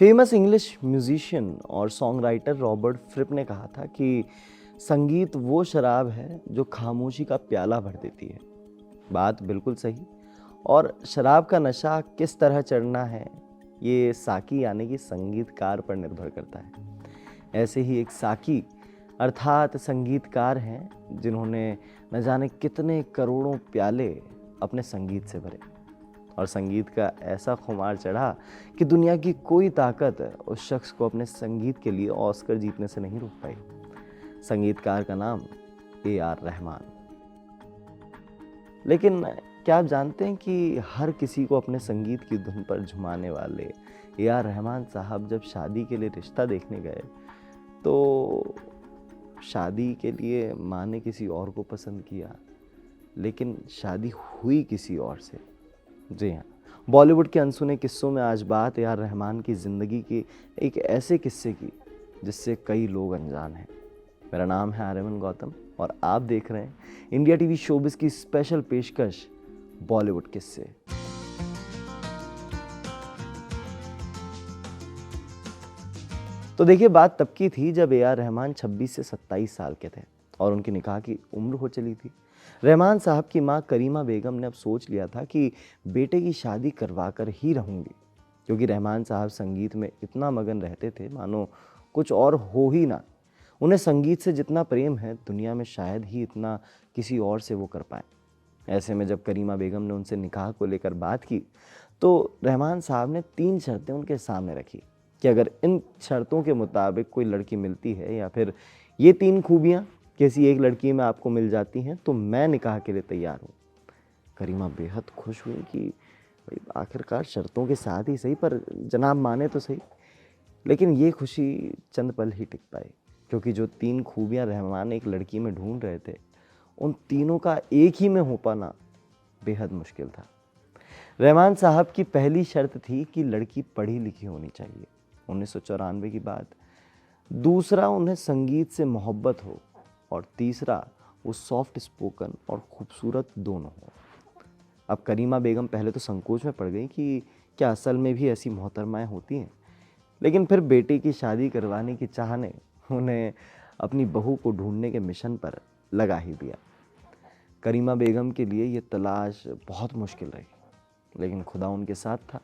Famous English musician और song writer Robert फ्रिप ने कहा था कि संगीत वो शराब है जो खामोशी का प्याला भर देती है। बात बिल्कुल सही। और शराब का नशा किस तरह चढ़ना है, ये साकी यानी कि संगीतकार पर निर्भर करता है। ऐसे ही एक साकी अर्थात संगीतकार हैं जिन्होंने न जाने कितने करोड़ों प्याले अपने संगीत से भरे और संगीत का ऐसा खुमार चढ़ा कि दुनिया की कोई ताकत उस शख्स को अपने संगीत के लिए ऑस्कर जीतने से नहीं रोक पाई। संगीतकार का नाम A R रहमान। लेकिन क्या आप जानते हैं कि हर किसी को अपने संगीत की धुन पर झुमाने वाले A R रहमान साहब जब शादी के लिए रिश्ता देखने गए तो शादी के लिए माँ ने किसी और को पसंद किया, लेकिन शादी हुई किसी और से। जी हाँ, बॉलीवुड के अनसुने किस्सों में आज बात A R रहमान की ज़िंदगी के एक ऐसे किस्से की जिससे कई लोग अनजान हैं। मेरा नाम है आर्यमन गौतम और आप देख रहे हैं इंडिया टीवी शोबिस की स्पेशल पेशकश बॉलीवुड किस्से। तो देखिए, बात तब की थी जब A R रहमान 26 से 27 साल के थे और उनकी निकाह की उम्र हो चली थी। रहमान साहब की माँ करीमा बेगम ने अब सोच लिया था कि बेटे की शादी करवा कर ही रहूंगी, क्योंकि रहमान साहब संगीत में इतना मगन रहते थे मानो कुछ और हो ही ना। उन्हें संगीत से जितना प्रेम है दुनिया में शायद ही इतना किसी और से वो कर पाए। ऐसे में जब करीमा बेगम ने उनसे निकाह को लेकर बात की तो रहमान साहब ने 3 शर्तें उनके सामने रखी कि अगर इन शर्तों के मुताबिक कोई लड़की मिलती है या फिर ये 3 खूबियाँ किसी एक लड़की में आपको मिल जाती हैं तो मैं निकाह के लिए तैयार हूँ। करीमा बेहद खुश हुई कि भाई आखिरकार शर्तों के साथ ही सही, पर जनाब माने तो सही। लेकिन ये खुशी चंद पल ही टिक पाई, क्योंकि जो 3 खूबियाँ रहमान एक लड़की में ढूंढ रहे थे उन तीनों का एक ही में हो पाना बेहद मुश्किल था। रहमान साहब की पहली शर्त थी कि लड़की पढ़ी लिखी होनी चाहिए, 1994 की बात। दूसरा, उन्हें संगीत से मोहब्बत हो और तीसरा, वो सॉफ्ट स्पोकन और खूबसूरत दोनों हो। अब करीमा बेगम पहले तो संकोच में पड़ गई कि क्या असल में भी ऐसी मोहतरमाएं होती हैं, लेकिन फिर बेटे की शादी करवाने की चाह ने उन्हें अपनी बहू को ढूंढने के मिशन पर लगा ही दिया। करीमा बेगम के लिए ये तलाश बहुत मुश्किल रही, लेकिन खुदा उनके साथ था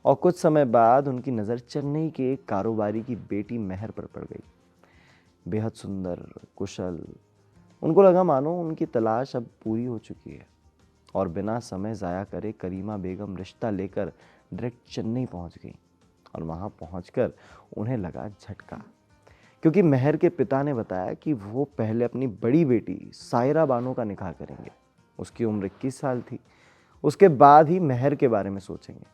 और कुछ समय बाद उनकी नज़र चेन्नई के एक कारोबारी की बेटी मेहर पर पड़ गई। बेहद सुंदर, कुशल। उनको लगा मानो उनकी तलाश अब पूरी हो चुकी है और बिना समय ज़ाया करे करीमा बेगम रिश्ता लेकर डायरेक्ट चेन्नई पहुंच गई। और वहां पहुंचकर उन्हें लगा झटका, क्योंकि मेहर के पिता ने बताया कि वो पहले अपनी बड़ी बेटी सायरा बानो का निकाह करेंगे। उसकी उम्र 21 साल थी। उसके बाद ही मेहर के बारे में सोचेंगे।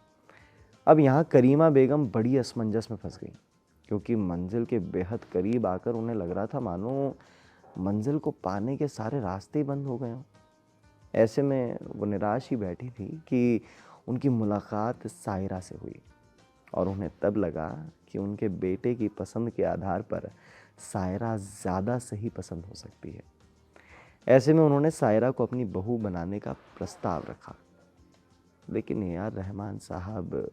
अब यहाँ करीमा बेगम बड़ी असमंजस में फंस गई, क्योंकि मंजिल के बेहद करीब आकर उन्हें लग रहा था मानो मंजिल को पाने के सारे रास्ते ही बंद हो गए हों। ऐसे में वो निराश ही बैठी थी कि उनकी मुलाकात सायरा से हुई और उन्हें तब लगा कि उनके बेटे की पसंद के आधार पर सायरा ज़्यादा सही पसंद हो सकती है। ऐसे में उन्होंने सायरा को अपनी बहू बनाने का प्रस्ताव रखा। लेकिन A R रहमान साहब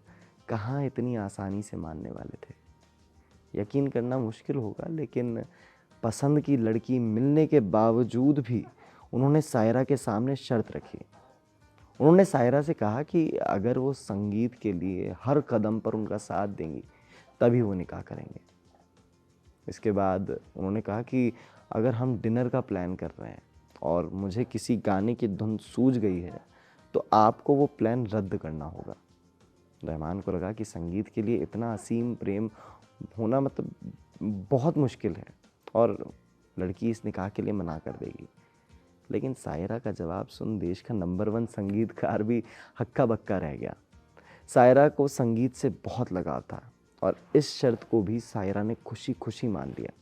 कहाँ इतनी आसानी से मानने वाले थे। यकीन करना मुश्किल होगा, लेकिन पसंद की लड़की मिलने के बावजूद भी उन्होंने सायरा के सामने शर्त रखी। उन्होंने सायरा से कहा कि अगर वो संगीत के लिए हर कदम पर उनका साथ देंगी तभी वो निकाह करेंगे। इसके बाद उन्होंने कहा कि अगर हम डिनर का प्लान कर रहे हैं और मुझे किसी गाने की धुन सूझ गई है तो आपको वो प्लान रद्द करना होगा। रहमान को लगा कि संगीत के लिए इतना असीम प्रेम होना मतलब बहुत मुश्किल है और लड़की इस निकाह के लिए मना कर देगी। लेकिन सायरा का जवाब सुन देश का नंबर 1 संगीतकार भी हक्का बक्का रह गया। सायरा को संगीत से बहुत लगाव था और इस शर्त को भी सायरा ने खुशी खुशी मान लिया।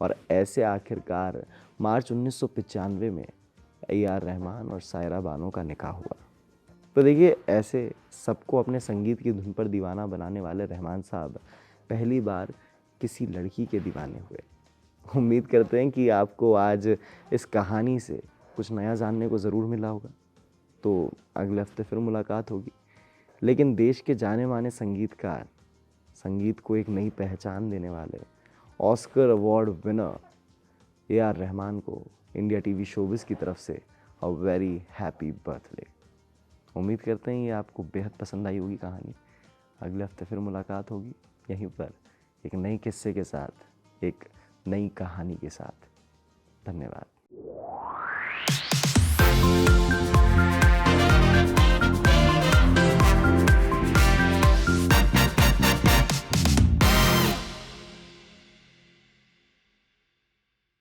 और ऐसे आखिरकार मार्च 1995 में A R रहमान और सायरा बानो का निकाह हुआ। तो देखिए, ऐसे सबको अपने संगीत की धुन पर दीवाना बनाने वाले रहमान साहब पहली बार किसी लड़की के दीवाने हुए। उम्मीद करते हैं कि आपको आज इस कहानी से कुछ नया जानने को ज़रूर मिला होगा। तो अगले हफ्ते फिर मुलाकात होगी, लेकिन देश के जाने माने संगीतकार संगीत को एक नई पहचान देने वाले Oscar award winner AR. Rahman को इंडिया टीवी शोबिस की तरफ से अ वेरी हैप्पी बर्थडे। उम्मीद करते हैं ये आपको बेहद पसंद आई होगी कहानी। अगले हफ्ते फिर मुलाकात होगी यहीं पर एक नई किस्से के साथ, एक नई कहानी के साथ। धन्यवाद।